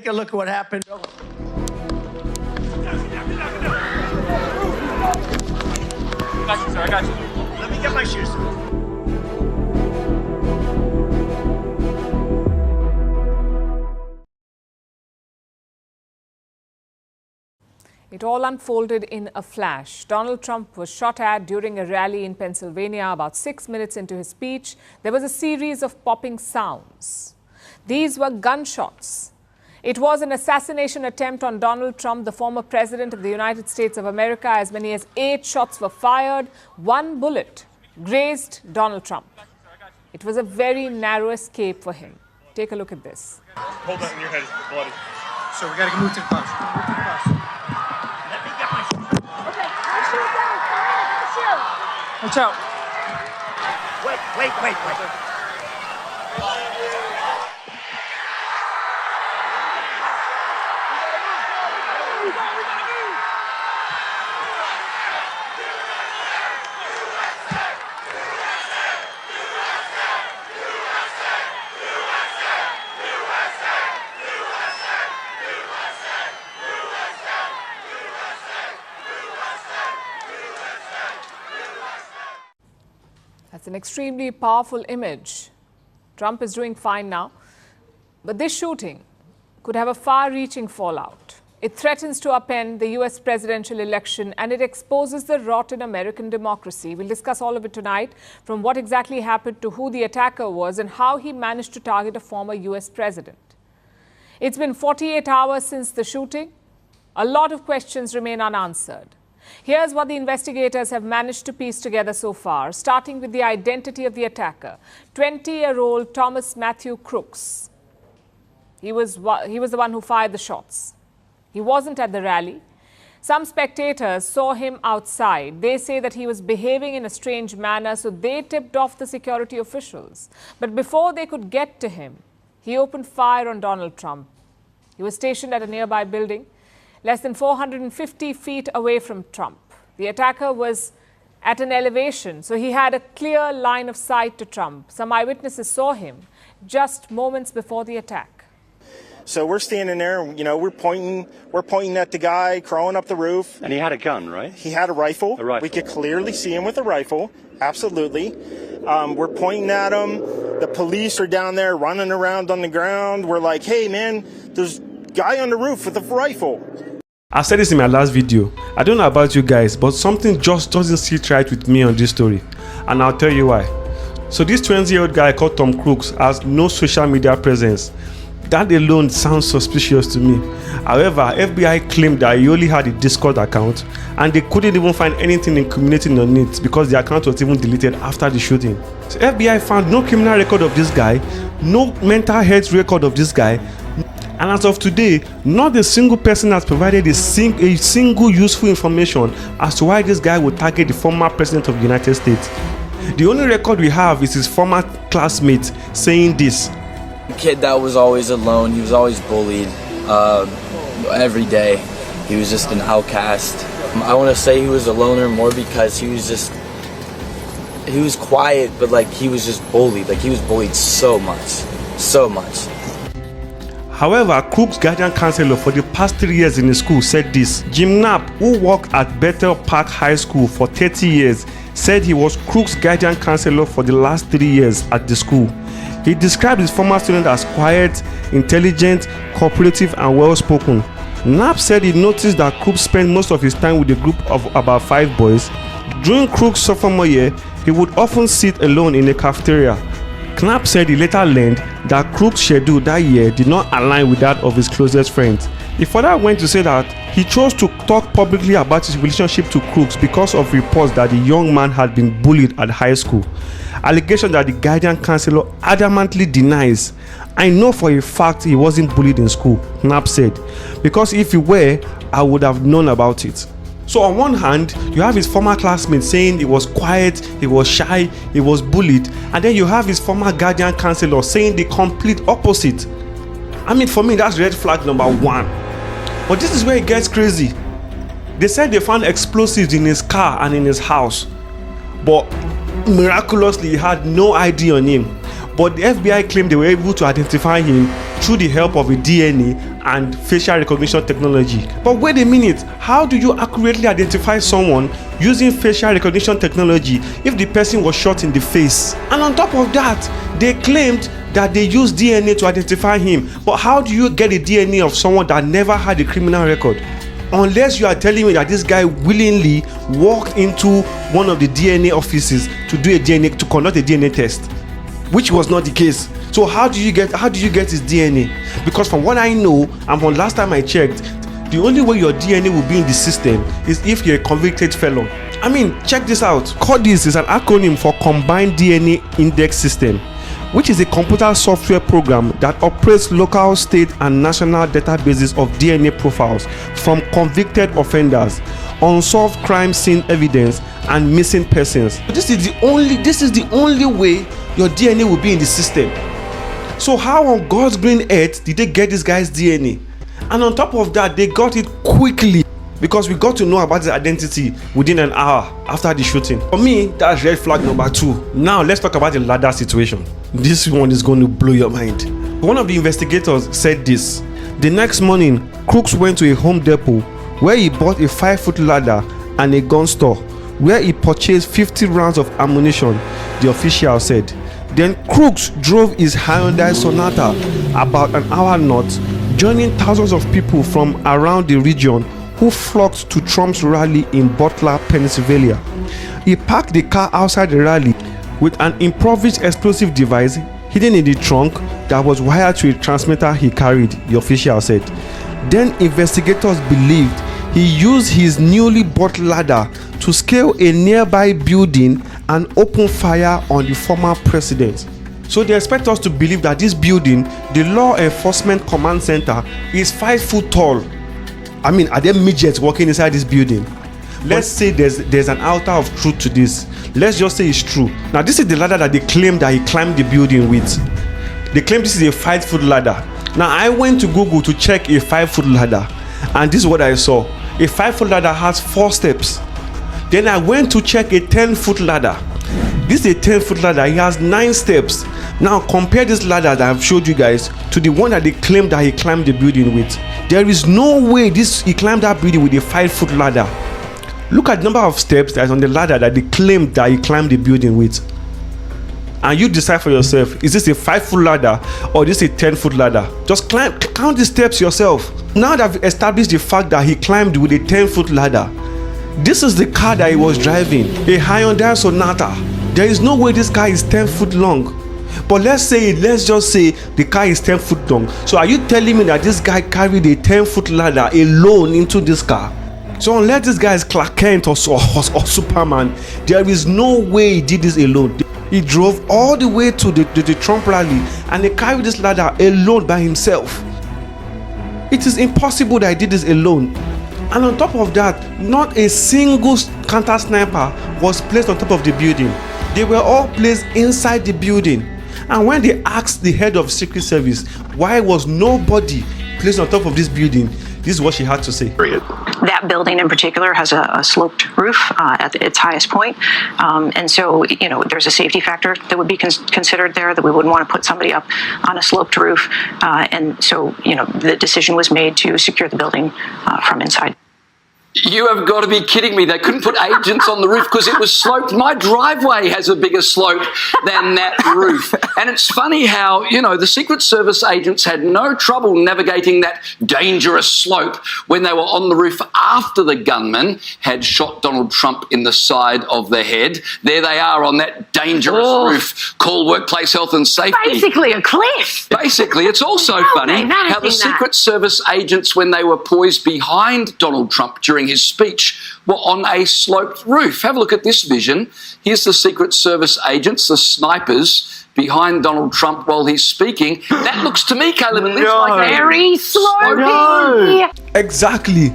Take a look at what happened. I got you, sir. I got you. Let me get my shoes. It all unfolded in a flash. Donald Trump was shot at during a rally in Pennsylvania. About 6 minutes into his speech, there was a series of popping sounds. These were gunshots. It was an assassination attempt on Donald Trump, the former president of the United States of America. As many as 8 shots were fired. 1 bullet grazed Donald Trump. It was a very narrow escape for him. Take a look at this. Hold that in your head. It's bloody. So we gotta move to the bus. Move to the bus. Let me get my shoes. Okay, my shoes down. My shoes. Watch out. Wait. That's an extremely powerful image. Trump is doing fine now, but this shooting could have a far-reaching fallout. It threatens to upend the US presidential election, and it exposes the rot in American democracy. We'll discuss all of it tonight, from what exactly happened to who the attacker was and how he managed to target a former US president. It's been 48 hours since the shooting. A lot of questions remain unanswered. Here's what the investigators have managed to piece together so far, starting with the identity of the attacker, 20-year-old Thomas Matthew Crooks. He was the one who fired the shots. He wasn't at the rally. Some spectators saw him outside. They say that he was behaving in a strange manner, so they tipped off the security officials. But before they could get to him, he opened fire on Donald Trump. He was stationed at a nearby building, less than 450 feet away from Trump. The attacker was at an elevation, so he had a clear line of sight to Trump. Some eyewitnesses saw him just moments before the attack. So we're standing there, we're pointing at the guy crawling up the roof. And he had a gun, right? He had a rifle. A rifle. We could clearly see him with a rifle. Absolutely. We're pointing at him. The police are down there running around on the ground. We're like, hey, man, there's a guy on the roof with a rifle. I said this in my last video. I don't know about you guys, but something just doesn't sit right with me on this story. And I'll tell you why. So this 20-year-old guy called Tom Crooks has no social media presence. That alone sounds suspicious to me. However, FBI claimed that he only had a Discord account and they couldn't even find anything incriminating on it because the account was even deleted after the shooting. So FBI found no criminal record of this guy, no mental health record of this guy, and as of today, not a single person has provided a single useful information as to why this guy would target the former president of the United States. The only record we have is his former classmate saying this. A kid that was always alone, he was always bullied every day. He was just an outcast. I want to say he was a loner more because he was quiet, but like he was just bullied. Like he was bullied so much. However, Crooks' guardian counselor for the past 3 years in the school said this. Jim Knapp, who worked at Bethel Park High School for 30 years, said he was Crooks' guardian counselor for the last 3 years at the school. He described his former student as quiet, intelligent, cooperative, and well-spoken. Knapp said he noticed that Crooks spent most of his time with a group of about 5 boys. During Crooks' sophomore year, he would often sit alone in a cafeteria. Knapp said he later learned that Crooks' schedule that year did not align with that of his closest friends. He further went to say that he chose to talk publicly about his relationship to Crooks because of reports that the young man had been bullied at high school. Allegation that the guardian counselor adamantly denies. I know for a fact he wasn't bullied in school, Knapp said, because if he were, I would have known about it. So on one hand, you have his former classmate saying he was quiet, he was shy, he was bullied, and then you have his former guardian counselor saying the complete opposite. I mean, for me, that's red flag number 1. But this is where it gets crazy. They said they found explosives in his car and in his house, but miraculously he had no ID on him. But the FBI claimed they were able to identify him through the help of a DNA and facial recognition technology. But wait a minute, how do you accurately identify someone using facial recognition technology if the person was shot in the face? And on top of that, they claimed that they used DNA to identify him. But how do you get a DNA of someone that never had a criminal record? Unless you are telling me that this guy willingly walked into one of the DNA offices to conduct a DNA test, which was not the case. So how do you get his DNA? Because from what I know, and from last time I checked, the only way your DNA will be in the system is if you're a convicted felon. I mean, check this out. CODIS is an acronym for Combined DNA Index System, which is a computer software program that operates local, state, and national databases of DNA profiles from convicted offenders, unsolved crime scene evidence, and missing persons. This is the only way your DNA will be in the system. So how on God's green earth did they get this guy's DNA? And on top of that, they got it quickly, because we got to know about his identity within an hour after the shooting. For me, that's red flag number 2. Now let's talk about the ladder situation. This one is going to blow your mind. One of the investigators said this: the next morning, Crooks went to a Home Depot where he bought a 5-foot ladder and a gun store where he purchased 50 rounds of ammunition, the official said. Then Crooks drove his Hyundai Sonata about an hour north, joining thousands of people from around the region who flocked to Trump's rally in Butler, Pennsylvania. He parked the car outside the rally with an improvised explosive device hidden in the trunk that was wired to a transmitter he carried, the official said. Then investigators believed he used his newly bought ladder to scale a nearby building and open fire on the former president. So they expect us to believe that this building, the Law Enforcement Command Center, is 5 foot tall. I mean, are there midgets walking inside this building? Let's say there's an altar of truth to this. Let's just say it's true. Now, this is the ladder that they claim that he climbed the building with. They claim this is a 5-foot ladder. Now, I went to Google to check a 5-foot ladder, and this is what I saw. A 5-foot ladder has 4 steps. Then I went to check a 10-foot ladder. This is a 10-foot ladder. It has 9 steps. Now compare this ladder that I've showed you guys to the one that they claim that he climbed the building with. There is no way he climbed that building with a 5-foot ladder. Look at the number of steps that is on the ladder that they claim that he climbed the building with. And you decide for yourself, is this a 5-foot ladder or is this a 10-foot ladder? Just count the steps yourself. Now that I've established the fact that he climbed with a 10-foot ladder, this is the car that he was driving, a Hyundai Sonata. There is no way this car is 10 foot long. But let's just say the car is 10 foot long. So are you telling me that this guy carried a 10-foot ladder alone into this car? So unless this guy is Clark Kent or Superman, there is no way he did this alone. He drove all the way to the Trump rally and he carried this ladder alone by himself. It is impossible that he did this alone. And on top of that, not a single counter sniper was placed on top of the building. They were all placed inside the building. And when they asked the head of Secret Service why was nobody placed on top of this building, this is what she had to say. That building in particular has a sloped roof at its highest point. And so, there's a safety factor that would be considered there, that we wouldn't want to put somebody up on a sloped roof. And so, the decision was made to secure the building from inside. You have got to be kidding me. They couldn't put agents on the roof because it was sloped. My driveway has a bigger slope than that roof. And it's funny how, the Secret Service agents had no trouble navigating that dangerous slope when they were on the roof after the gunman had shot Donald Trump in the side of the head. There they are on that dangerous roof called Workplace Health and Safety. Basically a cliff. Basically, it's also funny how the Secret Service agents, when they were poised behind Donald Trump during his speech, were on a sloped roof. Have a look at this vision. Here's the Secret Service agents, the snipers, behind Donald Trump while he's speaking. That looks to me, Caleb, it looks like very slopey. Exactly.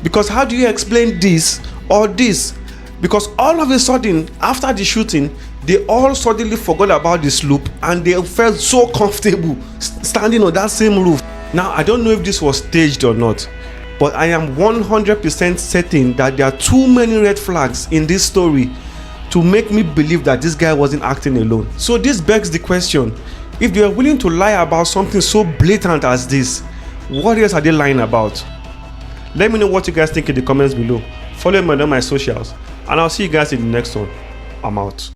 Because how do you explain this or this? Because all of a sudden, after the shooting, they all suddenly forgot about the slope and they felt so comfortable standing on that same roof. Now, I don't know if this was staged or not, but I am 100% certain that there are too many red flags in this story to make me believe that this guy wasn't acting alone. So this begs the question, if they are willing to lie about something so blatant as this, What else are they lying about? Let me know what you guys think in the comments below. Follow me on all my socials, and I'll see you guys in the next one. I'm out.